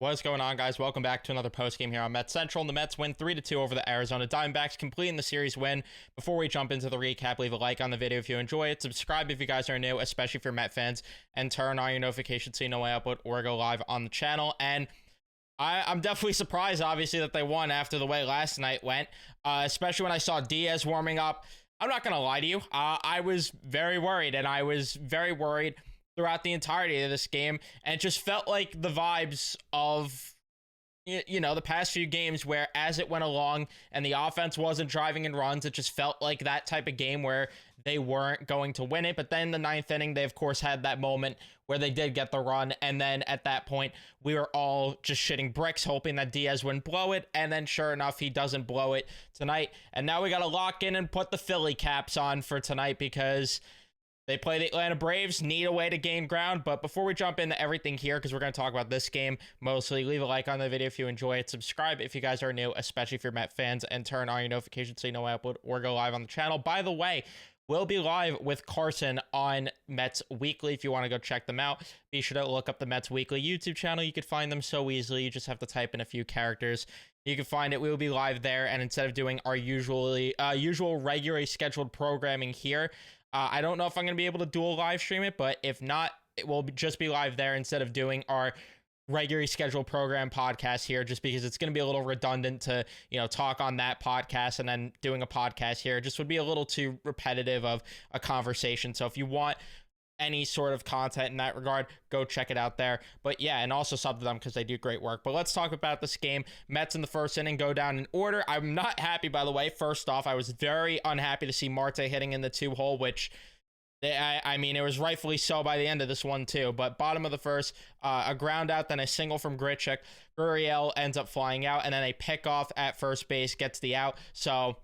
What is going on, guys? Welcome back to another post game here on Mets Central. And the Mets win 3-2 over the Arizona Diamondbacks, completing the series win. Before we jump into the recap, leave a like on the video if you enjoy it. Subscribe if you guys are new, especially if you're Met fans, and turn on your notifications so you know when I upload or go live on the channel. And I'm definitely surprised, obviously, that they won after the way last night went, especially when I saw Diaz warming up. I'm not going to lie to you. I was very worried, and I was very worried throughout the entirety of this game, and it just felt like the vibes of the past few games where as it went along and the offense wasn't driving in runs, it just felt like that type of game where they weren't going to win it. But then the ninth inning, they of course had that moment where they did get the run, and then at that point we were all just shitting bricks hoping that Diaz wouldn't blow it, and then sure enough he doesn't blow it tonight. And now we got to lock in and put the Philly caps on for tonight because they play the Atlanta Braves, need a way to gain ground. But before we jump into everything here, because we're going to talk about this game mostly, leave a like on the video if you enjoy it. Subscribe if you guys are new, especially if you're Met fans, and turn on your notifications so you know when I upload or go live on the channel. By the way, we'll be live with Carson on Mets Weekly if you want to go check them out. Be sure to look up the Mets Weekly YouTube channel. You could find them so easily. You just have to type in a few characters. You can find it. We will be live there, and instead of doing our usual regularly scheduled programming here, I don't know if I'm going to be able to dual live stream it, but if not, it will just be live there instead of doing our regularly scheduled program podcast here, just because it's going to be a little redundant to, talk on that podcast and then doing a podcast here. It just would be a little too repetitive of a conversation. So if you want any sort of content in that regard, go check it out there. But yeah, and also sub to them because they do great work. But let's talk about this game. Mets in the first inning go down in order. I'm not happy, by the way. First off, I was very unhappy to see Marte hitting in the 2-hole, which I mean, it was rightfully so by the end of this one too. But bottom of the first, a ground out, then a single from Grichuk. Gurriel ends up flying out, and then a pickoff at first base gets the out. So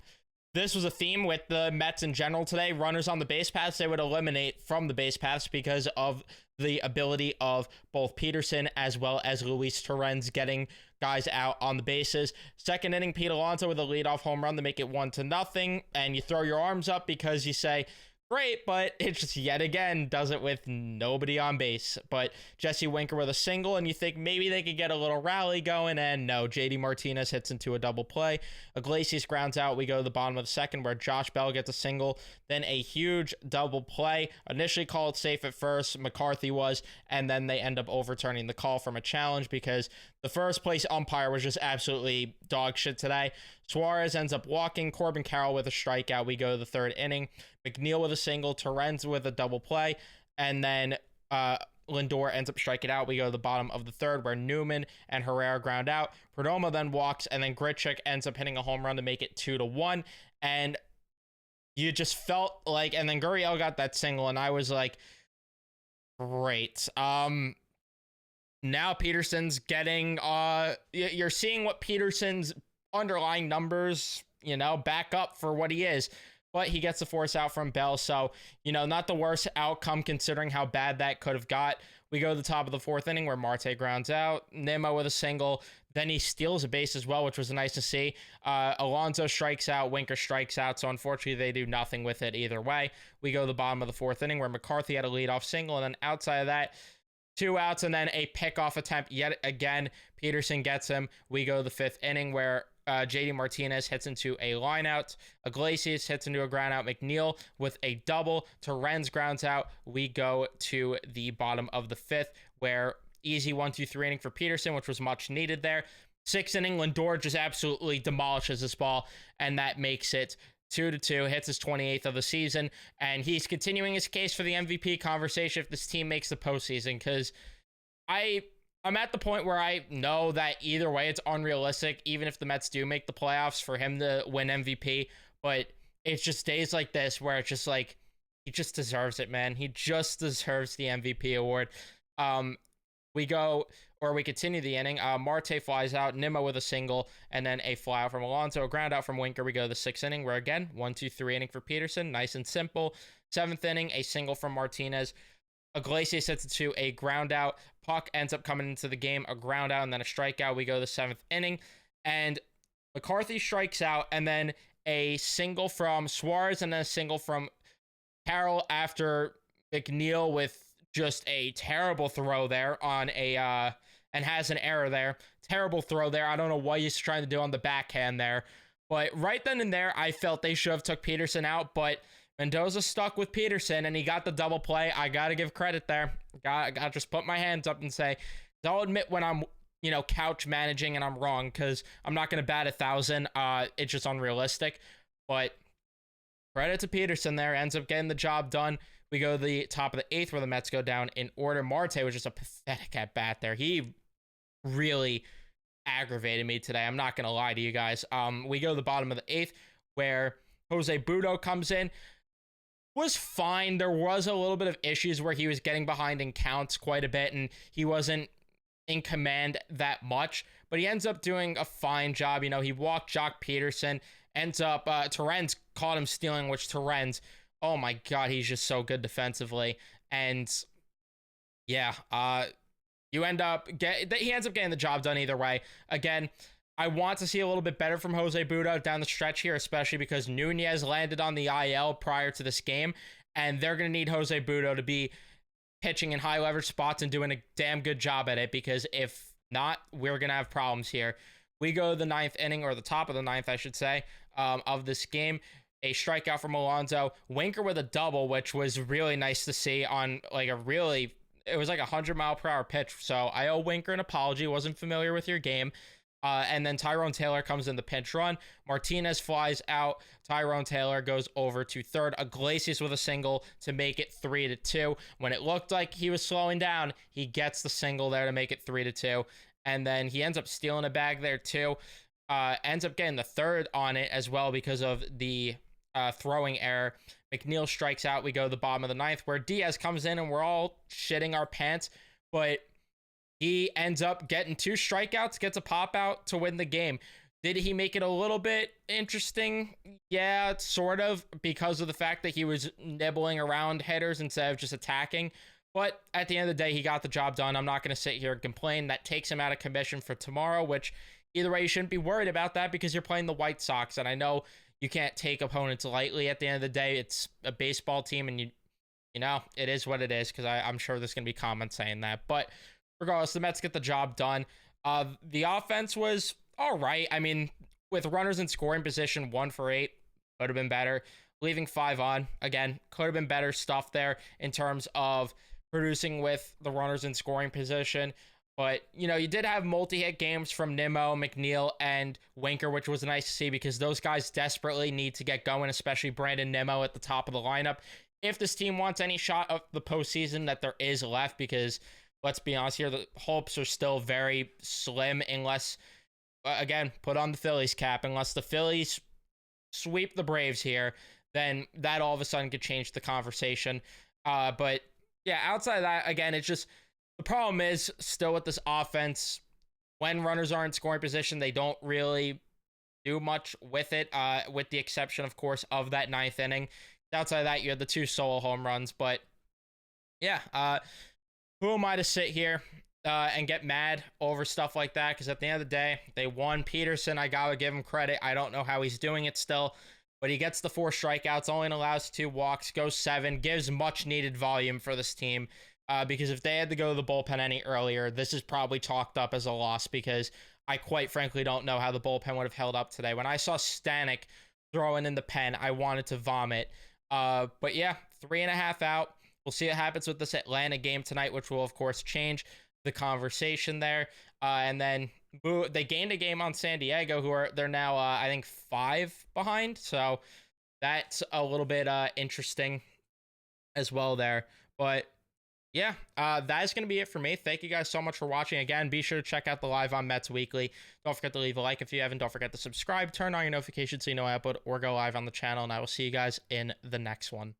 this was a theme with the Mets in general today. Runners on the base paths, they would eliminate from the base paths because of the ability of both Peterson as well as Luis Torrens getting guys out on the bases. Second inning, Pete Alonso with a leadoff home run to make it 1-0, and you throw your arms up because you say, great, but it just yet again does it with nobody on base. But Jesse Winker with a single, and you think maybe they could get a little rally going, and no, JD Martinez hits into a double play. Iglesias grounds out. We go to the bottom of the second where Josh Bell gets a single, then a huge double play. Initially called safe at first, McCarthy was, and then they end up overturning the call from a challenge because the first place umpire was just absolutely dog shit today. Suarez ends up walking. Corbin Carroll with a strikeout. We go to the third inning. McNeil with a single. Torrens with a double play. And then Lindor ends up striking out. We go to the bottom of the third where Newman and Herrera ground out. Perdomo then walks, and then Grichuk ends up hitting a home run to make it 2-1. And you just felt like, and then Gurriel got that single, and I was like, great. Now Peterson's getting, you're seeing what Peterson's underlying numbers, back up for what he is. But he gets the force out from Bell, so, not the worst outcome considering how bad that could have got. We go to the top of the fourth inning where Marte grounds out. Nimmo with a single. Then he steals a base as well, which was nice to see. Alonso strikes out. Winker strikes out, so unfortunately they do nothing with it either way. We go to the bottom of the fourth inning where McCarthy had a leadoff single, and then outside of that, 2 outs and then a pickoff attempt yet again. Peterson gets him. We go to the fifth inning where JD Martinez hits into a lineout. Iglesias hits into a ground out. McNeil with a double. Torrens grounds out. We go to the bottom of the fifth where easy 1-2-3 inning for Peterson, which was much needed there. Sixth inning, Lindor just absolutely demolishes this ball, and that makes it 2-2, hits his 28th of the season, and he's continuing his case for the MVP conversation if this team makes the postseason, because I'm at the point where I know that either way it's unrealistic, even if the Mets do make the playoffs, for him to win MVP, but it's just days like this where it's just like, he just deserves it, man. He just deserves the MVP award. We continue the inning. Marte flies out, Nimmo with a single, and then a fly out from Alonso, a ground out from Winker. We go to the sixth inning, where again, 1-2-3 inning for Peterson, nice and simple. Seventh inning, a single from Martinez. Iglesias hits it to a ground out. Puck ends up coming into the game, a ground out, and then a strikeout. We go to the seventh inning, and McCarthy strikes out, and then a single from Suarez, and then a single from Carroll after McNeil with just a terrible throw there on a and has an error there. Terrible throw there. I don't know what he's trying to do on the backhand there. But right then and there, I felt they should have took Peterson out, but Mendoza stuck with Peterson, and he got the double play. I got to give credit there. Got to just put my hands up and say, I'll admit when I'm, couch managing and I'm wrong, because I'm not going to bat 1,000. It's just unrealistic. But credit to Peterson there. Ends up getting the job done. We go to the top of the 8th where the Mets go down in order. Marte was just a pathetic at bat there. He really aggravated me today. I'm not going to lie to you guys. We go to the bottom of the 8th where Jose Butto comes in. Was fine. There was a little bit of issues where he was getting behind in counts quite a bit, and he wasn't in command that much, but he ends up doing a fine job. He walked Jock Peterson, ends up, Torrens caught him stealing, which Torrens, oh my God, he's just so good defensively. And yeah, he ends up getting the job done either way. Again, I want to see a little bit better from Jose Butto down the stretch here, especially because Nunez landed on the IL prior to this game, and they're going to need Jose Butto to be pitching in high leverage spots and doing a damn good job at it, because if not, we're going to have problems here. We go to the 9th inning, or the top of the 9th, I should say, of this game. A strikeout from Alonso. Winker with a double, which was really nice to see on it was like a 100-mile-per-hour pitch. So I owe Winker an apology. Wasn't familiar with your game. And then Tyrone Taylor comes in the pinch run. Martinez flies out. Tyrone Taylor goes over to third. Iglesias with a single to make it 3-2. When it looked like he was slowing down, he gets the single there to make it 3-2. And then he ends up stealing a bag there too. Ends up getting the third on it as well because of the throwing error. McNeil strikes out. We go to the bottom of the 9th where Diaz comes in and we're all shitting our pants. But he ends up getting 2 strikeouts, gets a pop out to win the game. Did he make it a little bit interesting? Yeah, sort of, because of the fact that he was nibbling around hitters instead of just attacking. But at the end of the day, he got the job done. I'm not going to sit here and complain. That takes him out of commission for tomorrow, which either way, you shouldn't be worried about that because you're playing the White Sox. And I know you can't take opponents lightly at the end of the day. It's a baseball team, and you know, it is what it is, because I'm sure there's going to be comments saying that. But regardless, the Mets get the job done. The offense was all right. I mean, with runners in scoring position, 1 for 8 could have been better. Leaving 5 on, again, could have been better stuff there in terms of producing with the runners in scoring position. But, you did have multi-hit games from Nimmo, McNeil, and Winker, which was nice to see because those guys desperately need to get going, especially Brandon Nimmo at the top of the lineup. If this team wants any shot of the postseason that there is left, because let's be honest here, the hopes are still very slim unless, again, put on the Phillies cap, unless the Phillies sweep the Braves here, then that all of a sudden could change the conversation. But yeah, outside of that, again, it's just, the problem is still with this offense, when runners are in scoring position, they don't really do much with it, with the exception, of course, of that 9th inning. Outside of that, you had the 2 solo home runs, but yeah, who am I to sit here and get mad over stuff like that? Because at the end of the day, they won. Peterson, I gotta give him credit. I don't know how he's doing it still, but he gets the 4 strikeouts, only allows 2 walks, goes 7, gives much needed volume for this team. Because if they had to go to the bullpen any earlier, this is probably chalked up as a loss, because I quite frankly don't know how the bullpen would have held up today. When I saw Stanek throwing in the pen, I wanted to vomit. But yeah, 3.5 out. We'll see what happens with this Atlanta game tonight, which will, of course, change the conversation there. And then they gained a game on San Diego, they're now, I think, 5 behind. So that's a little bit interesting as well there. But yeah, that is going to be it for me. Thank you guys so much for watching. Again, be sure to check out the live on Mets Weekly. Don't forget to leave a like if you haven't. Don't forget to subscribe, turn on your notifications so you know I upload or go live on the channel. And I will see you guys in the next one.